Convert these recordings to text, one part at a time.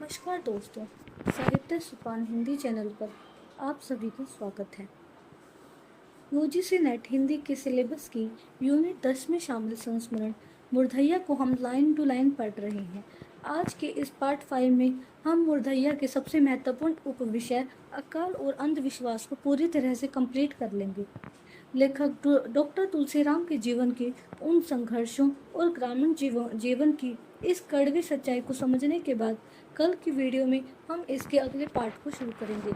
नमस्कार दोस्तों, साहित्य सोपान हिंदी चैनल पर आप सभी का स्वागत है। यूजीसी नेट हिंदी के सिलेबस की यूनिट 10 में शामिल संस्मरण मुर्धैया को हम लाइन टू लाइन पढ़ रहे हैं। आज के इस पार्ट 5 में हम मुर्धैया के सबसे महत्वपूर्ण उपविषय अकाल और अंधविश्वास को पूरी तरह से कंप्लीट कर लेंगे। लेखक डॉक्टर तुलसीराम के जीवन के उन संघर्षों और ग्रामीण जीवन की इस कड़वी सच्चाई को समझने के बाद कल की वीडियो में हम इसके अगले पार्ट को शुरू करेंगे।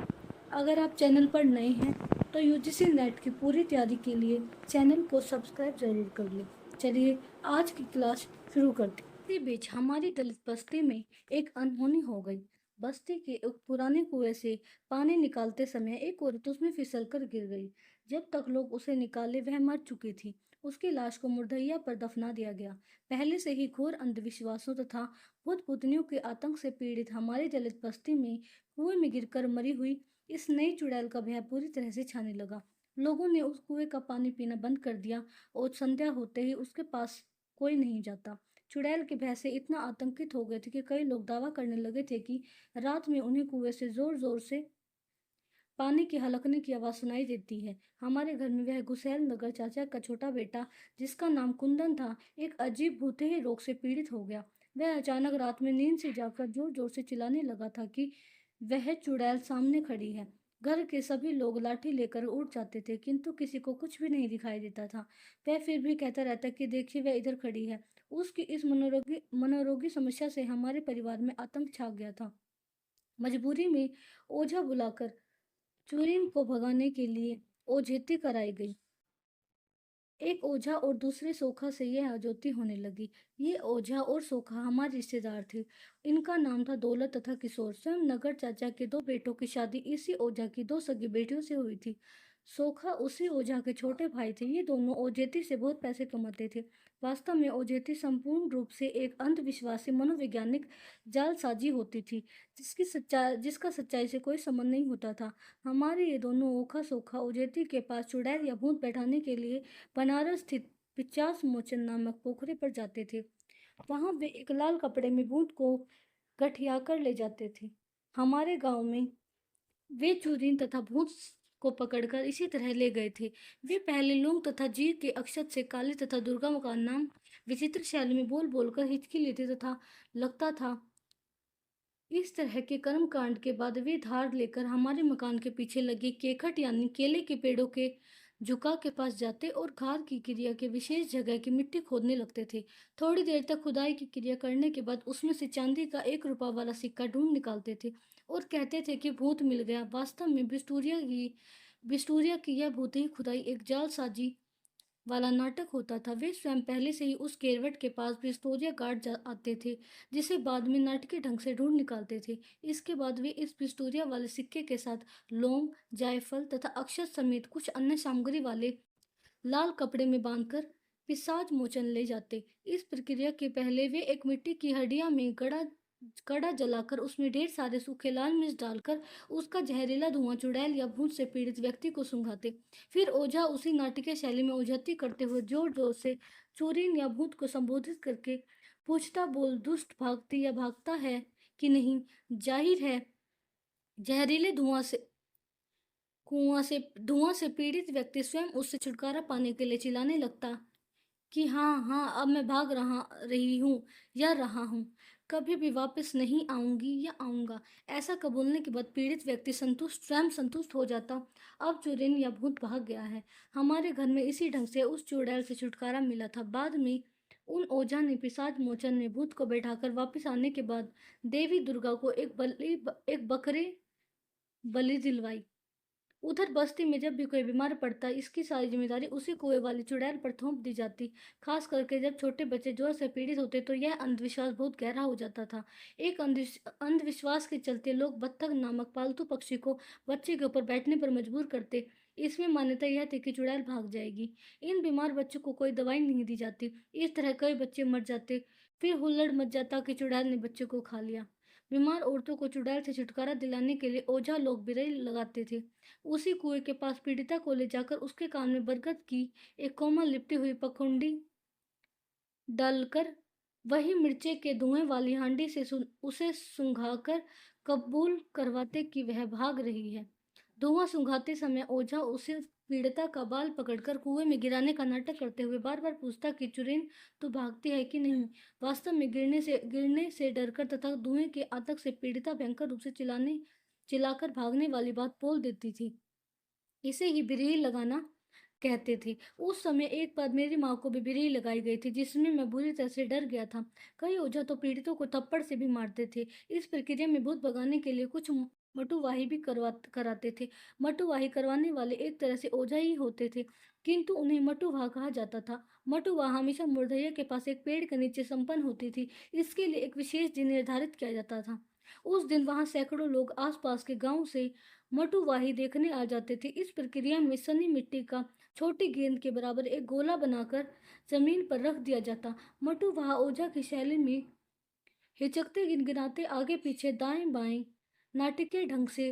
अगर आप चैनल पर नए हैं तो यूजीसी नेट की पूरी तैयारी के लिए चैनल को सब्सक्राइब जरूर कर लें। चलिए आज की क्लास शुरू करते हैं। इसी बीच हमारी दलित बस्ती में एक अनहोनी हो गई। बस्ती के एक पुराने कुएं से पानी निकालते समय एक औरत उसमें फिसलकर गिर गई। जब तक लोग उसे निकाले वह मर चुकी थी। उसकी लाश को मुर्दैया पर दफना दिया गया। पहले से ही घोर अंधविश्वासों तथा भूत भूतनियों के आतंक से पीड़ित हमारी दलित बस्ती में कुएं में गिरकर मरी हुई इस नई चुड़ैल का भय पूरी तरह से छाने लगा। लोगों ने उस कुएं का पानी पीना बंद कर दिया और संध्या होते ही उसके पास कोई नहीं जाता। चुड़ैल के भय से इतना आतंकित हो गए थे कि कई लोग दावा करने लगे थे कि रात में उन्हें कुएं से जोर जोर से पानी की हलकने की आवाज सुनाई देती है। हमारे घर में वह गुसैल नगर चाचा का छोटा बेटा, जिसका नाम कुंदन था, एक अजीब भूतेही रोग से पीड़ित हो गया। वह अचानक रात में नींद से जाकर जोर जोर से चिल्लाने लगा था कि वह चुड़ैल सामने खड़ी है। घर के सभी लोग लाठी लेकर उठ जाते थे, किंतु किसी को कुछ भी नहीं दिखाई देता था। वह फिर भी कहता रहता कि देखिए वह इधर खड़ी है। उसकी इस मनोरोगी समस्या से हमारे परिवार में आतंक छा गया था। मजबूरी में ओझा बुलाकर चुड़ैल को भगाने के लिए ओझेती कराई गई। एक ओझा और दूसरे सोखा से यह अजोती होने लगी। ये ओझा और सोखा हमारे रिश्तेदार थे। इनका नाम था दौलत तथा किशोर। स्वयं नगर चाचा के दो बेटों की शादी इसी ओझा की दो सगी बेटियों से हुई थी। सोखा उसी ओझा के छोटे भाई थे। ये दोनों ओजेती से बहुत पैसे कमाते थे। वास्तव में ओजेती संपूर्ण रूप से एक अंधविश्वासी मनोवैज्ञानिक जालसाजी होती थी, जिसका सच्चाई से कोई संबंध नहीं होता था। हमारे ये दोनों ओखा सोखा ओजेती के पास चुड़ैल या भूत बैठाने के लिए बनारस स्थित 50 मोचन नामक पोखरे पर जाते थे। वहां वे एक लाल कपड़े में भूत को गठिया कर ले जाते थे। हमारे गांव में वे चूरिन तथा भूत को पकड़कर इसी तरह ले गए थे। वे पहले लोंग तथा जीर के अक्षत से काली तथा दुर्गा का नाम विचित्र शैली में बोल बोलकर हिचकी लेते तथा लगता था। इस तरह के कर्म कांड के बाद वे धार लेकर हमारे मकान के पीछे लगे केकट यानी केले के पेड़ों के झुका के पास जाते और घार की क्रिया के विशेष जगह की मिट्टी खोदने लगते थे। थोड़ी देर तक खुदाई की क्रिया करने के बाद उसमें से चांदी का 1 रुपया वाला सिक्का ढूंढ निकालते थे और कहते थे कि भूत मिल गया। वास्तव में बिस्टूरिया की यह भूतही खुदाई एक जालसाजी वाला नाटक होता था। वे स्वयं पहले से ही उस केरवट के पास पिस्तौलिया गार्ड आते थे, जिसे बाद में नाटकीय ढंग से ढूंढ निकालते थे। इसके बाद वे इस पिस्तौलिया वाले सिक्के के साथ लौंग, जायफल तथा अक्षत समेत कुछ अन्य सामग्री वाले लाल कपड़े में बांधकर पिशाच मोचन ले जाते। इस प्रक्रिया के पहले वे एक मिट्टी की हड्डिया में कड़ा जलाकर उसमें ढेर सारे सूखे लाल मिर्च डालकर उसका जहरीला धुआं चुड़ैल या भूत से पीड़ित व्यक्ति को सूंघाते। फिर ओझा उसी नाटकीय शैली में ओझती करते हुए जोर जोर से चोरीन या भूत को संबोधित करके पूछता, बोल दुष्ट भागती या भागता है कि नहीं। जाहिर है जहरीले धुआं से पीड़ित व्यक्ति स्वयं उससे छुटकारा पाने के लिए चिल्लाने लगता कि हाँ हाँ, अब मैं भाग रही हूँ या रहा हूँ, कभी भी वापस नहीं आऊंगी या आऊंगा। ऐसा कबूलने के बाद पीड़ित व्यक्ति स्वयं संतुष्ट हो जाता। अब चुड़ैल या भूत भाग गया है। हमारे घर में इसी ढंग से उस चुड़ैल से छुटकारा मिला था। बाद में उन ओझा ने पिशाच मोचन में भूत को बैठाकर वापस आने के बाद देवी दुर्गा को एक बकरे बलि दिलवाई। उधर बस्ती में जब भी कोई बीमार पड़ता, इसकी सारी जिम्मेदारी उसी कुएं वाली चुड़ैल पर थोप दी जाती। खास करके जब छोटे बच्चे ज्वर से पीड़ित होते तो यह अंधविश्वास बहुत गहरा हो जाता था। एक अंधविश्वास के चलते लोग बत्तख नामक पालतू पक्षी को बच्चे के ऊपर बैठने पर मजबूर करते। इसमें मान्यता यह थी कि चुड़ैल भाग जाएगी। इन बीमार बच्चों को कोई दवाई नहीं दी जाती। इस तरह कई बच्चे मर जाते। फिर हुल्लड़ मच जाता कि चुड़ैल ने बच्चे को खा लिया। बीमार औरतों को चुड़ैल से छुटकारा दिलाने के लिए ओझा लोग बिरई लगाते थे। उसी कुएं के पास पीड़िता को ले जाकर उसके कान में बरगद की एक कोमल लिपटी हुई पखुंडी डालकर वही मिर्चे के धुएं वाली हांडी से उसे सूंघाकर कबूल करवाते कि वह भाग रही है। धुआं सूंघाते समय ओझा उसे पीड़िता का बाल पकड़कर कुएं में गिराने का नाटक करते हुए बार बार पूछता कि चुड़ैल तो भागती है कि नहीं। वास्तव में गिरने से डरकर तथा धुएं के आतंक से पीड़िता भयंकर रूप से चिल्लाकर भागने वाली बात बोल देती थी। इसे ही बिरही लगाना कहते थे। उस समय एक बार मेरी माँ को भी बिरही लगाई गई थी, जिसमें मैं बुरी तरह से डर गया था। कई ओझा तो पीड़ितों को थप्पड़ से भी मारते थे। इस प्रक्रिया में भूत भगाने के लिए कुछ मटुवाही भी कराते थे। मटुवाही करवाने वाले एक तरह से ओझा ही होते थे, किंतु उन्हें मटुवाह कहा जाता था। मटुवाह हमेशा मुर्दैया के पास एक पेड़ के नीचे संपन्न होती थी। इसके लिए एक विशेष दिन निर्धारित किया जाता था। उस दिन वहां सैकड़ों लोग आसपास के गांव से मटुवाही देखने आ जाते थे। इस प्रक्रिया में सनी मिट्टी का छोटी गेंद के बराबर एक गोला बनाकर जमीन पर रख दिया जाता। मटुवाह ओझा की शैली में हिचकते गिनगिनाते आगे पीछे दाएं बाएं नाटकीय ढंग से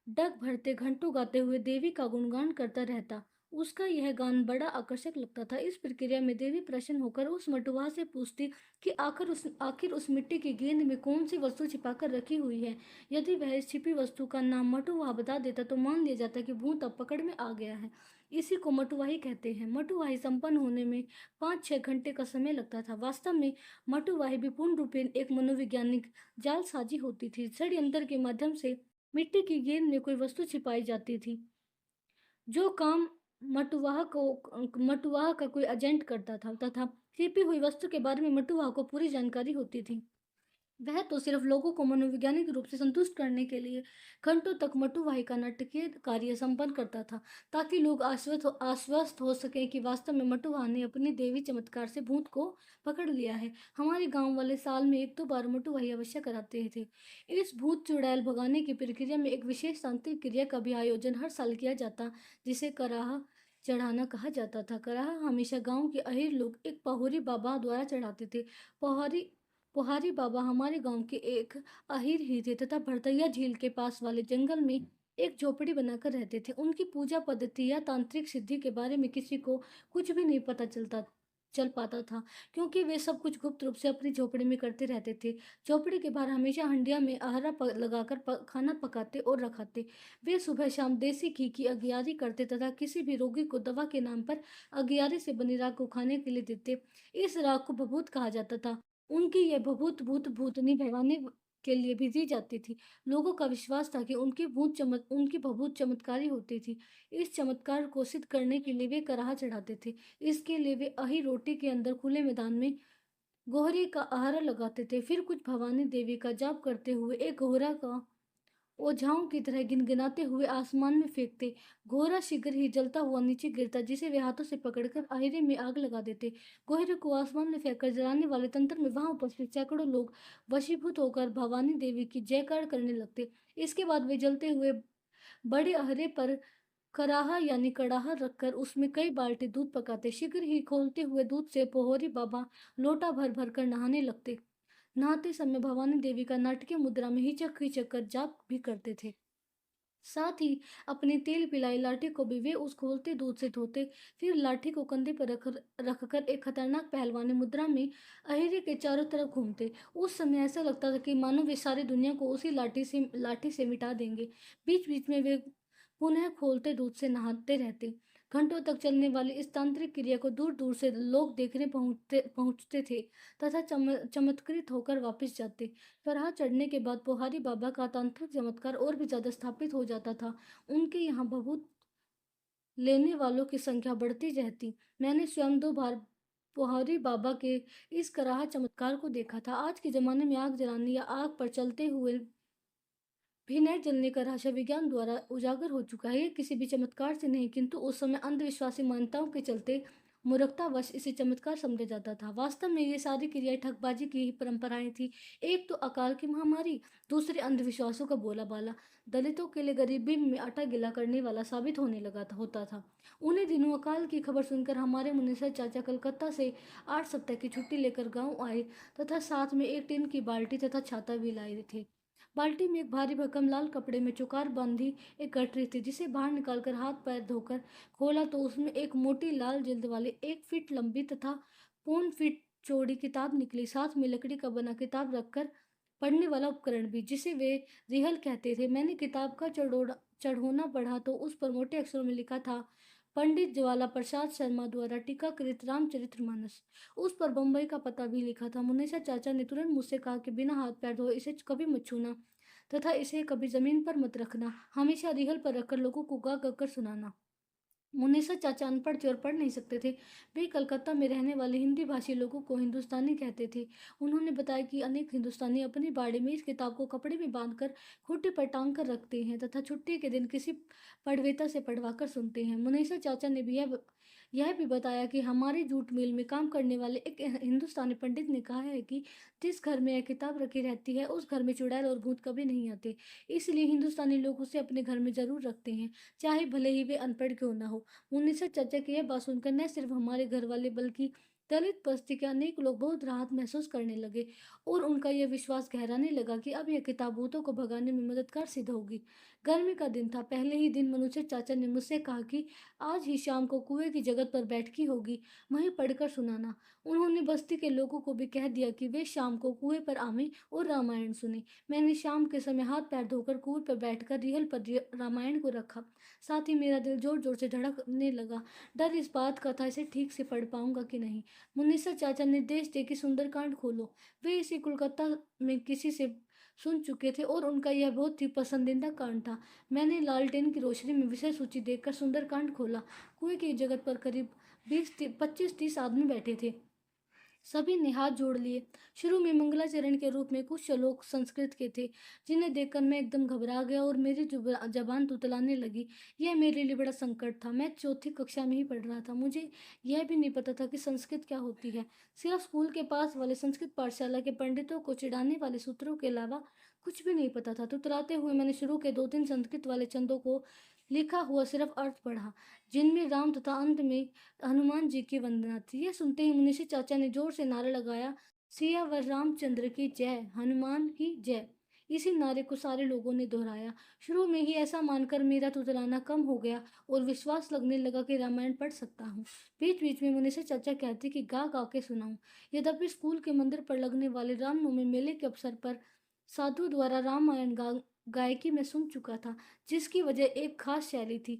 डग भरते घंटों गाते हुए देवी का गुणगान करता रहता। उसका यह गान बड़ा आकर्षक लगता था। इस प्रक्रिया में देवी प्रसन्न होकर उस मटुआ से पूछती कि आखिर उस मिट्टी की गेंद में कौन सी वस्तु छिपाकर रखी हुई है। यदि वह इस छिपी वस्तु का नाम मटुआ बता देता तो मान लिया जाता कि भूत अब पकड़ में आ गया है। इसी को मटुवाही कहते हैं। मटुवाही संपन्न होने में 5-6 घंटे का समय लगता था। वास्तव में मटुवाही भी पूर्ण रूपेण एक मनोवैज्ञानिक जालसाजी होती थी। षड्यंत्र के माध्यम से मिट्टी की गेंद में कोई वस्तु छिपाई जाती थी, जो काम मटुवाह का कोई एजेंट करता था, तथा छिपी हुई वस्तु के बारे में मटुवाह को पूरी जानकारी होती थी। वह तो सिर्फ लोगों को मनोवैज्ञानिक रूप से संतुष्ट करने के लिए घंटों तक मटुवाही का नाटकीय कार्य संपन्न करता था, ताकि लोग आश्वस्त हो सकें कि वास्तव में मटुवाह ने अपने देवी चमत्कार से भूत को पकड़ लिया है। हमारे गांव वाले साल में 1-2 बार मटुवाही अवश्य कराते थे। इस भूत चुड़ैल भगाने की प्रक्रिया में एक विशेष तांत्रिक क्रिया का भी आयोजन हर साल किया जाता, जिसे कराह चढ़ाना कहा जाता था। कराह हमेशा गांव के अहीर लोग एक पहोरी बाबा द्वारा चढ़ाते थे। पहोरी पुहारी बाबा हमारे गांव के एक अहीर ही थे तथा भरतैया झील के पास वाले जंगल में एक झोपड़ी बनाकर रहते थे। उनकी पूजा पद्धति या तांत्रिक सिद्धि के बारे में किसी को कुछ भी नहीं पता चल पाता था, क्योंकि वे सब कुछ गुप्त रूप से अपनी झोपड़ी में करते रहते थे। झोपड़ी के बाहर हमेशा हंडिया में लगाकर खाना पकाते और रखाते। वे सुबह शाम देसी घी की अगियारी करते तथा किसी भी रोगी को दवा के नाम पर अगियारी से बनी राख को खाने के लिए देते। इस राख को भभूत कहा जाता था। उनकी यह भभूतनी भगवाने के लिए भी दी जाती थी। लोगों का विश्वास था कि उनकी भभूत चमत्कारी होती थी। इस चमत्कार को सिद्ध करने के लिए वे कराह चढ़ाते थे। इसके लिए वे अही रोटी के अंदर खुले मैदान में गोहरे का आहारा लगाते थे। फिर कुछ भवानी देवी का जाप करते हुए एक गोहरा का ओझाओं की तरह गिनगिनाते हुए आसमान में फेंकते। गोहरा शीघ्र ही जलता हुआ नीचे गिरता, जिसे वे हाथों से पकड़कर आहिरे में आग लगा देते। गोहरे को आसमान में फेंककर जलाने वाले तंत्र में वहां उपस्थित सैकड़ों लोग वशीभूत होकर भवानी देवी की जयकार करने लगते। इसके बाद वे जलते हुए बड़े अहरे पर कराहा यानी कड़ाहा रखकर उसमें कई बाल्टी दूध पकाते। शीघ्र ही खोलते हुए दूध से पोहरी बाबा लोटा भर भर कर नहाने लगते। नहाते समय भवानी देवी का नाटकीय मुद्रा में हिचक हिचक कर जाप भी करते थे। साथ ही अपनी तेल पिलाई लाठी को भी वे उस खोलते दूध से धोते। फिर लाठी को कंधे पर रखकर एक खतरनाक पहलवानी मुद्रा में अहिरे के चारों तरफ घूमते। उस समय ऐसा लगता था कि मानो वे सारी दुनिया को उसी लाठी से मिटा देंगे। बीच बीच में वे पुनः खोलते दूध से नहाते रहते। घंटों तक चलने वाली इस तांत्रिक क्रिया को दूर दूर से लोग देखने पहुंचते थे तथा चमत्कृत होकर वापस जाते। कराह चढ़ने के बाद पोहारी बाबा का तांत्रिक चमत्कार और भी ज्यादा स्थापित हो जाता था। उनके यहाँ भभूत लेने वालों की संख्या बढ़ती रहती। मैंने स्वयं 2 बार पोहारी बाबा के इस कराह चमत्कार को देखा था। आज के जमाने में आग जलाने या आग पर चलते हुए भी नए जलने का रहस्य विज्ञान द्वारा उजागर हो चुका है। ये किसी भी चमत्कार से नहीं, किंतु उस समय अंधविश्वासी मान्यताओं के चलते मूर्खतावश इसे चमत्कार समझा जाता था। वास्तव में ये सारी क्रियाएं ठगबाजी की ही परंपराएं थी। एक तो अकाल की महामारी, दूसरे अंधविश्वासों का बोलाबाला दलितों के लिए गरीबी में आटा गिला करने वाला साबित होता था। उन्हीं दिनों अकाल की खबर सुनकर हमारे मुनीसर चाचा कलकत्ता से 8 सप्ताह की छुट्टी लेकर गाँव आए तथा साथ में एक टीन की बाल्टी तथा छाता भी लाए थे। बाल्टी में एक भारी भरकम लाल कपड़े में चौकार बांधी एक गठरी थी, जिसे बाहर निकालकर हाथ पैर धोकर खोला तो उसमें एक मोटी लाल जिल्द वाली 1 फीट लंबी तथा 1.25 फीट चौड़ी किताब निकली, साथ में लकड़ी का बना किताब रखकर पढ़ने वाला उपकरण भी, जिसे वे रिहल कहते थे। मैंने किताब का चढ़ोना पढ़ा तो उस पर मोटे अक्षरों में लिखा था, पंडित ज्वाला प्रसाद शर्मा द्वारा टीकाकृत रामचरितमानस। उस पर बम्बई का पता भी लिखा था। मुनीसा चाचा ने तुरंत मुझसे कहा कि बिना हाथ पैर धोए इसे कभी मत छूना तथा इसे कभी जमीन पर मत रखना, हमेशा रिहल पर रखकर लोगों को गा कर सुनाना। मुनीसा चाचा अनपढ़ थे और पढ़ नहीं सकते थे। वे कलकत्ता में रहने वाले हिंदी भाषी लोगों को हिंदुस्तानी कहते थे। उन्होंने बताया कि अनेक हिंदुस्तानी अपनी बाड़ी में इस किताब को कपड़े में बांधकर खूंटे पर टांग कर रखते हैं तथा छुट्टी के दिन किसी पढ़वेता से पढ़वाकर सुनते हैं। मुनीसा चाचा ने भी यह भी बताया कि हमारे जूट मिल में काम करने वाले एक हिंदुस्तानी पंडित ने कहा है कि जिस घर में यह किताब रखी रहती है उस घर में चुड़ैल और भूत कभी नहीं आते। इसलिए हिंदुस्तानी लोग उसे अपने घर में जरूर रखते हैं, चाहे भले ही वे अनपढ़ क्यों ना हो। मुनीसा चाचा की यह बात सुनकर न सिर्फ हमारे घर वाले बल्कि दलित बस्ती के अनेक लोग बहुत राहत महसूस करने लगे और उनका यह विश्वास गहराने लगा कि अब यह किताब भूतों को भगाने में मददगार सिद्ध होगी। गर्मी का दिन था। पहले ही दिन मुनीसा चाचा ने मुझसे कहा कि आज ही शाम को कुएं की जगह पर बैठकी होगी, वहीं पढ़कर सुनाना। उन्होंने बस्ती के लोगों को भी कह दिया कि वे शाम को कुएं पर आवें और रामायण सुने। मैंने शाम के समय हाथ पैर धोकर कुएं पर बैठकर रिहल पर रामायण को रखा। साथ ही मेरा दिल जोर जोर से धड़कने लगा। डर इस बात का था इसे ठीक से पढ़ पाऊंगा कि नहीं। मुनीसा चाचा निर्देश दे कि सुंदरकांड खोलो। वे इसे कोलकाता में किसी से सुन चुके थे और उनका यह बहुत ही पसंदीदा कांड था। मैंने लालटेन की रोशनी में विषय सूची देखकर सुंदरकांड खोला। कुएं की जगह पर करीब 25-30 आदमी बैठे थे। सभी ने हाथ जोड़ लिए। शुरू में मंगलाचरण के रूप में कुछ श्लोक संस्कृत के थे, जिन्हें देखकर मैं एकदम घबरा गया और मेरी जबान तुतलाने लगी। यह मेरे लिए बड़ा संकट था। मैं चौथी कक्षा में ही पढ़ रहा था। मुझे यह भी नहीं पता था कि संस्कृत क्या होती है। सिर्फ स्कूल के पास वाले संस्कृत पाठशाला के पंडितों को चिढ़ाने वाले सूत्रों के अलावा कुछ भी नहीं पता था। तुतलाते हुए मैंने शुरू के 2-3 संस्कृत वाले छंदों को लिखा हुआ सिर्फ अर्थ पढ़ा, जिनमें राम तथा अंत में हनुमान जी की वंदना थी। यह सुनते ही मुनीषी चाचा ने जोर से नारा लगाया, सियावर रामचंद्र की जय, हनुमान की जय। इसी नारे को सारे लोगों ने दोहराया। शुरू में ही ऐसा मानकर मेरा तुतलाना कम हो गया और विश्वास लगने लगा कि रामायण पढ़ सकता हूँ। बीच बीच में मुनीषी चाचा कहते कि गा गा के सुनाऊं। यद्यपि स्कूल के मंदिर पर लगने वाले रामनवमी मेले के अवसर पर साधु द्वारा रामायण गायकी में सुन चुका था, जिसकी वजह एक खास शैली थी,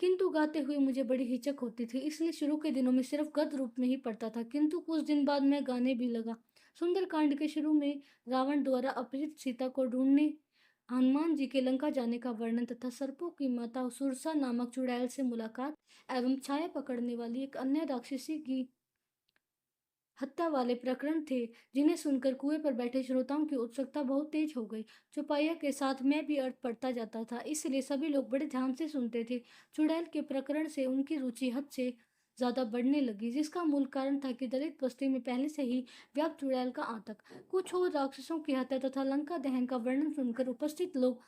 किंतु गाते हुए मुझे बड़ी हिचक होती थी। इसलिए शुरू के दिनों में सिर्फ गद्य रूप में ही पढ़ता था, किंतु कुछ दिन बाद मैं गाने भी लगा। सुंदरकांड के शुरू में रावण द्वारा अपहृत सीता को ढूंढने हनुमान जी के लंका जाने का वर्णन तथा सर्पों की माता सुरसा नामक चुड़ैल से मुलाकात एवं छाया पकड़ने वाली एक अन्य राक्षसी की हत्या वाले प्रकरण थे, जिन्हें सुनकर कुएं पर बैठे श्रोताओं की उत्सुकता बहुत तेज हो गई। चौपाइया के साथ मैं भी अर्थ पढ़ता जाता था, इसलिए सभी लोग बड़े ध्यान से सुनते थे। चुड़ैल के प्रकरण से उनकी रुचि हद से ज्यादा बढ़ने लगी, जिसका मूल कारण था कि दलित बस्ती में पहले से ही व्याप्त चुड़ैल का आतंक। कुछ और राक्षसों की हत्या तथा लंका दहन का वर्णन सुनकर उपस्थित लोग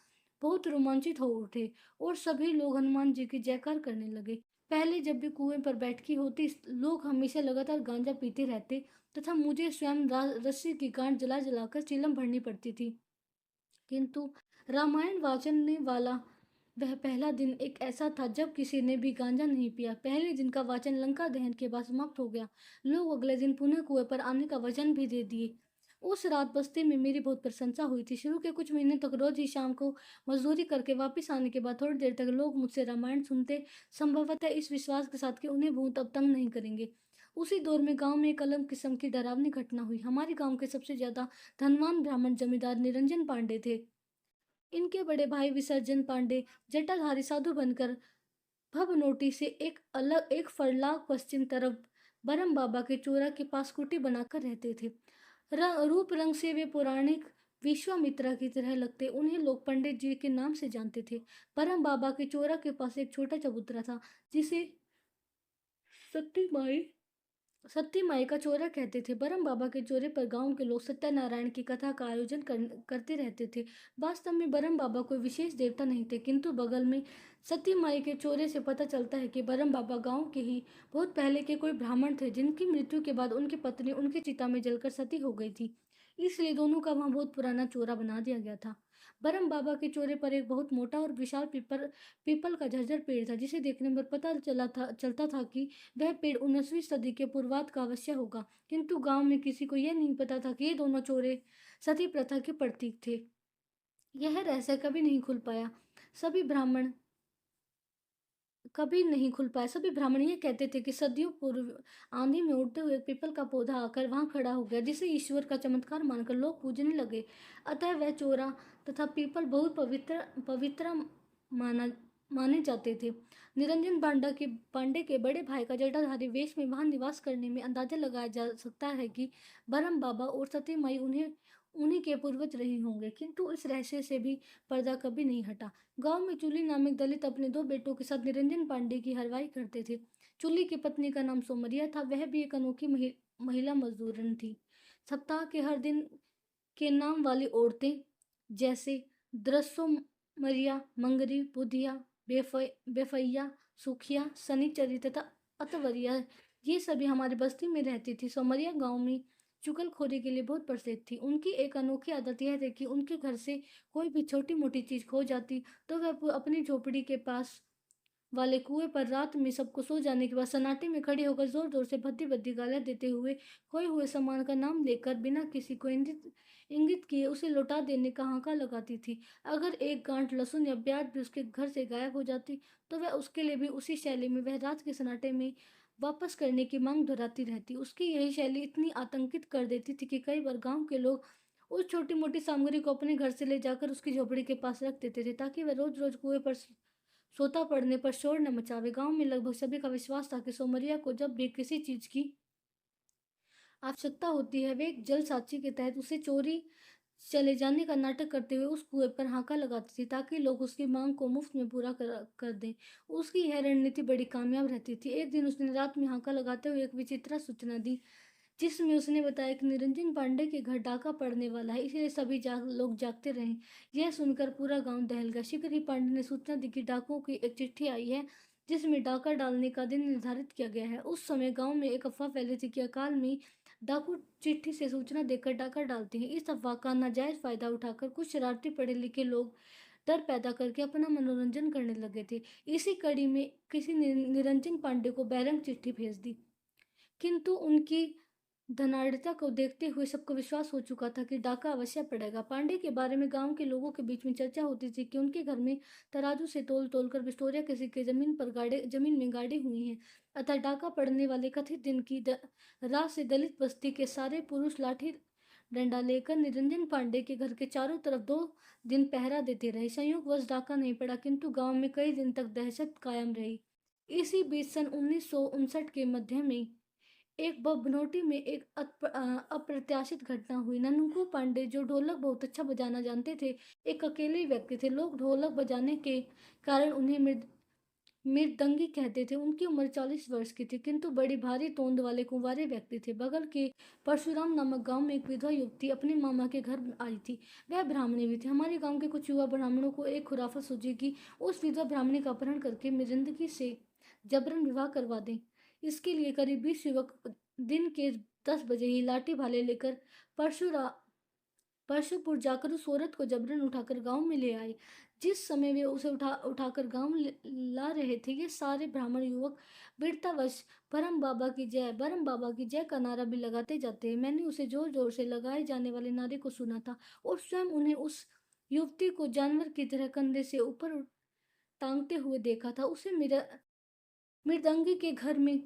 बहुत रोमांचित हो उठे और सभी लोग हनुमान जी की जयकार करने लगे। पहले जब भी कुएं पर बैठकी होती, लोग हमेशा लगातार गांजा पीते रहते तथा मुझे स्वयं रस्सी की गांठ जला जलाकर चिलम भरनी पड़ती थी। किंतु रामायण वाचन वाला वह पहला दिन एक ऐसा था जब किसी ने भी गांजा नहीं पिया। पहले दिन का वाचन लंका दहन के बाद समाप्त हो गया। लोग अगले दिन पुनः कुएं पर आने का वचन भी दे दिए। उस रात बस्ती में मेरी बहुत प्रशंसा हुई थी। शुरू के कुछ महीने तक रोज ही शाम को मजदूरी करके वापस आने के बाद थोड़ी देर तक लोग मुझसे रामायण सुनते, संभवतः इस विश्वास के साथ कि उन्हें भूत अब तंग नहीं करेंगे। उसी दौर में गांव में एक अलग किस्म की डरावनी घटना हुई। हमारे गांव के सबसे ज्यादा धनवान ब्राह्मण जमींदार निरंजन पांडे थे। इनके बड़े भाई विसर्जन पांडे जटाधारी साधु बनकर भवनोटी से एक फरलाख पश्चिम तरफ बरम बाबा के चोरा के पास कुटी बनाकर रहते थे। रूप रंग से वे पौराणिक विश्वामित्रा की तरह लगते। उन्हें लोग पंडित जी के नाम से जानते थे। परम बाबा के चोरा के पास एक छोटा चबूतरा था, जिसे सती माई सत्ती माई का चोरा कहते थे। बरम बाबा के चोरे पर गांव के लोग सत्यनारायण की कथा का आयोजन करते रहते थे। वास्तव में बरम बाबा कोई विशेष देवता नहीं थे, किंतु बगल में सती माई के चोरे से पता चलता है कि बरम बाबा गांव के ही बहुत पहले के कोई ब्राह्मण थे, जिनकी मृत्यु के बाद उनकी पत्नी उनकी चिता में जलकर सती हो गई थी। इसलिए दोनों का वहां बहुत पुराना चोरा बना दिया गया था। बरम बाबा के चौरे पर एक बहुत मोटा और विशाल पीपल का झर्झर पेड़ था, जिसे देखने पर पता चलता था कि वह पेड़ 19वीं सदी के पूर्वार्ध का अवश्य होगा। किंतु गांव में किसी को यह नहीं पता था कि ये दोनों चौरे सती प्रथा के प्रतीक थे। यह रहस्य कभी नहीं खुल पाया। सभी ब्राह्मण ये कहते थे कि सदियों पूर्व आंधी में उड़ते हुए पीपल का पौधा आकर वहां खड़ा हो गया, जिसे ईश्वर का चमत्कार मानकर लोग पूजने लगे। अतः वह चौरा तथा पीपल बहुत पवित्र पवित्र माना माने जाते थे। निरंजन पांडे के बड़े भाई का जटाधारी वेश में वहां निवास करने में अंदाजा लगाया जा सकता है कि बरम बाबा और सती माई उन्हीं के पूर्वज रहे होंगे। किंतु इस रहस्य से भी पर्दा कभी नहीं हटा। गांव में चूली नामक दलित अपने दो बेटों के साथ निरंजन पांडे की हरवाई करते थे। चूली की पत्नी का नाम सोमरिया था। वह भी एक अनोखी महिला मजदूरन थी। सप्ताह के हर दिन के नाम वाली औरतें, जैसे द्रसो मरिया, मंगरी, बुधिया, बेफैया, सुखिया, सनीचरी तथा अतवरिया, ये सभी हमारी बस्ती में रहती थी। सोमरिया गांव में चुगलखोरी के लिए बहुत प्रसिद्ध थी। उनकी एक अनोखी आदत यह थी कि उनके घर से कोई भी छोटी मोटी चीज खो जाती तो वह अपनी झोपड़ी के पास वाले कुएं पर रात में सबको सो जाने के बाद सन्नाटे में खड़ी होकर जोर जोर से भद्दी भद्दी गालियां देते हुए खोए हुए सामान का नाम लेकर बिना किसी को इंगित किए उसे लौटा देने का हांका लगाती थी। अगर एक गांठ लहसुन या प्याज भी उसके घर से गायब हो जाती तो वह उसके लिए भी उसी शैली में वह रात के सन्नाटे में वापस करने की मांग दोहराती रहती। उसकी यही शैली इतनी आतंकित कर देती थी कि कई बार गांव के लोग उस छोटी मोटी सामग्री को अपने घर से ले जाकर उसकी झोपड़ी के पास रख देते थे, ताकि वह रोज रोज कुएं पर सोता पड़ने पर शोर न मचावे। गांव में लगभग सभी का विश्वास था कि सोमरिया को जब भी किसी चीज की आवश्यकता होती है, वे एक जल साक्षी के तहत उसे चोरी चले जाने का नाटक करते हुए उस कुएं पर हाका लगाती थी, ताकि लोग उसकी मांग को मुफ्त में पूरा कर दें। उसकी यह रणनीति बड़ी कामयाब रहती थी। एक दिन उसने रात में हाका लगाते हुए एक विचित्र सूचना दी, जिसमें उसने बताया कि निरंजन पांडे के घर डाका पड़ने वाला है, इसलिए सभी लोग जागते रहे। यह सुनकर पूरा गांव दहल गया। शीघ्र ही पांडे ने सूचना दी कि डाकुओं की एक चिट्ठी आई है, जिसमें डाका डालने का दिन निर्धारित किया गया है। उस समय गांव में एक अफवाह फैली थी कि अकाल में डाकू चिट्ठी से सूचना देकर डाका डालते हैं। इस अफवाह का नाजायज फायदा उठाकर कुछ शरारती पढ़े लिखे लोग डर पैदा करके अपना मनोरंजन करने लगे थे। इसी कड़ी में किसी ने निरंजन पांडे को बहिरंग चिट्ठी भेज दी। किंतु उनकी धनाढ़ता को देखते हुए सबको विश्वास हो चुका था कि डाका अवश्य पड़ेगा। पांडे के बारे में गांव के लोगों के बीच में चर्चा होती थी कि उनके घर में तराजू से तोल तोल कर विक्टोरिया के सिक्के जमीन में गाड़े हुए हैं। अतः डाका पड़ने वाले कथित दिन की रात से दलित बस्ती के सारे पुरुष लाठी डंडा लेकर निरंजन पांडे के घर के चारों तरफ 2 दिन पहरा देते रहे। संयोगवश डाका नहीं पड़ा, किंतु गांव में कई दिन तक दहशत कायम रही। इसी बीच सन 1959 के मध्य में एक बबनौटी में एक अप्रत्याशित घटना हुई। ननकू पांडे, जो ढोलक बहुत अच्छा बजाना जानते थे, एक अकेले व्यक्ति थे। लोग ढोलक बजाने के कारण उन्हें मृदंगी कहते थे। उनकी उम्र 40 वर्ष की थी, किंतु बड़ी भारी तोंद वाले कुंवारे व्यक्ति थे। बगल के परशुराम नामक गांव में एक विधवा युवती अपने मामा के घर आई थी। वह ब्राह्मणी भी थी। हमारे गांव के कुछ युवा ब्राह्मणों को एक खुराफत सूझी कि उस विधवा ब्राह्मणी का अपहरण करके मृदंगी से जबरन विवाह करवा दें। इसके लिए करीब 20 युवक दिन के 10 बजे ही लाठी भाले लेकर परशुपुर जाकर उस औरत को जबरन उठाकर गांव में ले आए। जिस समय वे उसे उठाकर गांव ला रहे थे, ये सारे ब्राह्मण युवक वीरतावश परम बाबा की जय का नारा भी लगाते जाते हैं। मैंने उसे जोर जोर से लगाए जाने वाले नारे को सुना था और स्वयं उन्हें उस युवती को जानवर की तरह कंधे से ऊपर टांगते हुए देखा था। उसे मेरा मृदंगी के घर में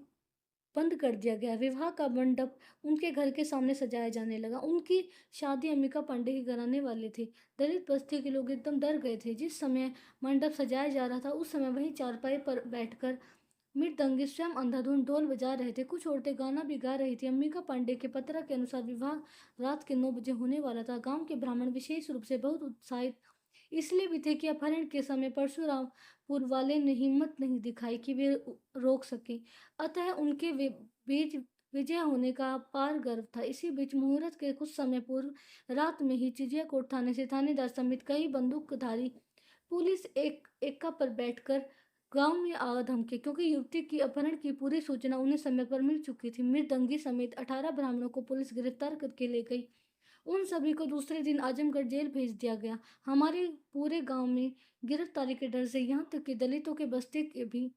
बंद कर दिया गया। विवाह का मंडप उनके घर के सामने सजाया जाने लगा। उनकी शादी अंबिका पांडे के घराने वाले थे। दलित बस्ती के लोग एकदम डर गए थे। जिस समय मंडप सजाया जा रहा था, उस समय वहीं चारपाई पर बैठकर मृदंगी स्वयं अंधाधुंध ढोल बजा रहे थे। कुछ औरतें गाना भी गा रही थी। अंबिका पांडे के पत्र के अनुसार विवाह रात के 9 बजे होने वाला था। गांव के ब्राह्मण विशेष रूप से बहुत उत्साहित इसलिए भी थे कि अपहरण के समय परशुरामपुर वाले ने हिम्मत नहीं दिखाई कि वे रोक सके। अतः उनके बीच विजय होने का अपार गर्व था। इसी बीच मुहूर्त के कुछ समय पूर्व रात में ही चिड़ियाकोट थाने से थानेदार समेत कई बंदूकधारी पुलिस एक एक्का पर बैठकर गांव में आ धमके, क्योंकि युवती की अपहरण की पूरी सूचना उन्हें समय पर मिल चुकी थी। मृदंगी समेत 18 ब्राह्मणों को पुलिस गिरफ्तार करके ले गई। उन सभी को दूसरे दिन आजमगढ़ जेल भेज दिया गया। हमारे पूरे गांव में गिरफ्तारी के डर से यहाँ तक कि दलितों के बस्ती के भी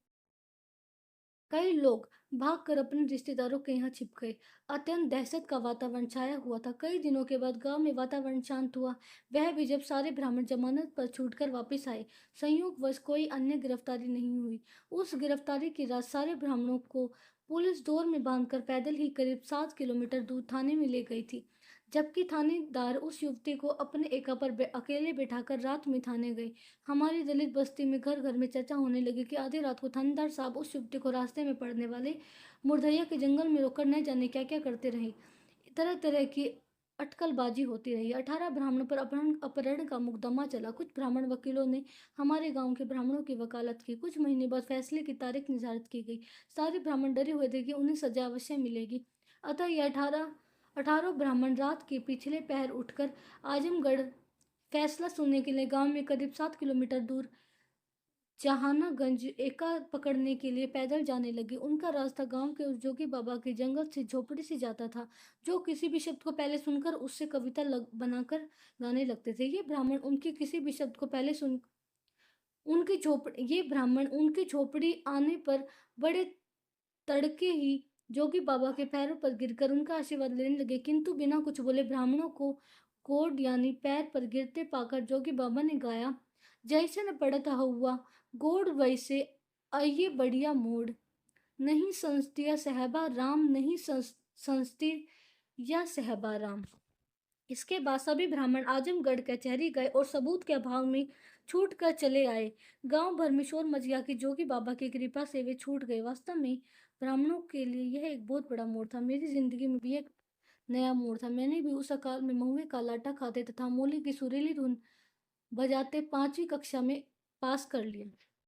कई लोग भागकर अपने रिश्तेदारों के यहाँ छिप गए। अत्यंत दहशत का वातावरण छाया हुआ था। कई दिनों के बाद गांव में वातावरण शांत हुआ, वह भी जब सारे ब्राह्मण जमानत पर छूटकर वापस आए। संयोगवश कोई अन्य गिरफ्तारी नहीं हुई। उस गिरफ्तारी की रात सारे ब्राह्मणों को पुलिस डोर में बांधकर पैदल ही करीब 7 किलोमीटर दूर थाने में ले गई थी, जबकि थानेदार उस युवती को अपने एका पर अकेले बैठाकर रात में थाने गए। हमारी दलित बस्ती में घर घर में चर्चा होने लगी कि आधी रात को थानेदार साहब उस युवती को रास्ते में पड़ने वाले मुर्दैया के जंगल में रोककर न जाने क्या क्या करते रहे। तरह तरह की अटकलबाजी होती रही। 18 ब्राह्मणों पर अपहरण का मुकदमा चला। कुछ ब्राह्मण वकीलों ने हमारे गांव के ब्राह्मणों की वकालत की। कुछ महीने बाद फैसले की तारीख निर्धारित की गई। सारे ब्राह्मण डरे हुए थे कि उन्हें सजा अवश्य मिलेगी। अतः ये 18 ब्राह्मण रात के पिछले पहर उठकर आजमगढ़ फैसला सुनने के लिए गांव में करीब 7 किलोमीटर दूर जहानागंज एका पकड़ने के लिए पैदल जाने लगे। उनका रास्ता गांव के उस जोगी बाबा के जंगल से झोपड़ी से जाता था, जो किसी भी शब्द को पहले सुनकर उससे कविता बनाकर गाने लगते थे। ये ब्राह्मण उनके किसी भी शब्द को पहले सुन उनकी झोपड़ी ये ब्राह्मण उनकी झोपड़ी आने पर बड़े तड़के ही जोगी बाबा के पैरों पर गिरकर उनका आशीर्वाद लेने लगे, किंतु बिना कुछ बोले ब्राह्मणों को गोड यानी पैर पर गिरते पाकर जोगी बाबा ने गाया, जैसे न पड़ता हुआ गोड वैसे आइए बढ़िया मोड़, नहीं संस्तिया सहबा राम, नहीं संस्ती या सहबा राम। इसके बाद सभी ब्राह्मण आजमगढ़ कचहरी गए और सबूत के अभाव में छूट कर चले आए। गांव भर में शोर मच गया कि जोगी बाबा की कृपा से वे छूट गए। वास्तव में ब्राह्मणों के लिए यह एक बहुत बड़ा मोड़ था। मेरी जिंदगी में भी एक नया मोड़ था। मैंने भी उस अकाल में महुए का लाटा खाते तथा मूली की सुरीली धुन बजाते 5वीं कक्षा में पास कर लिया।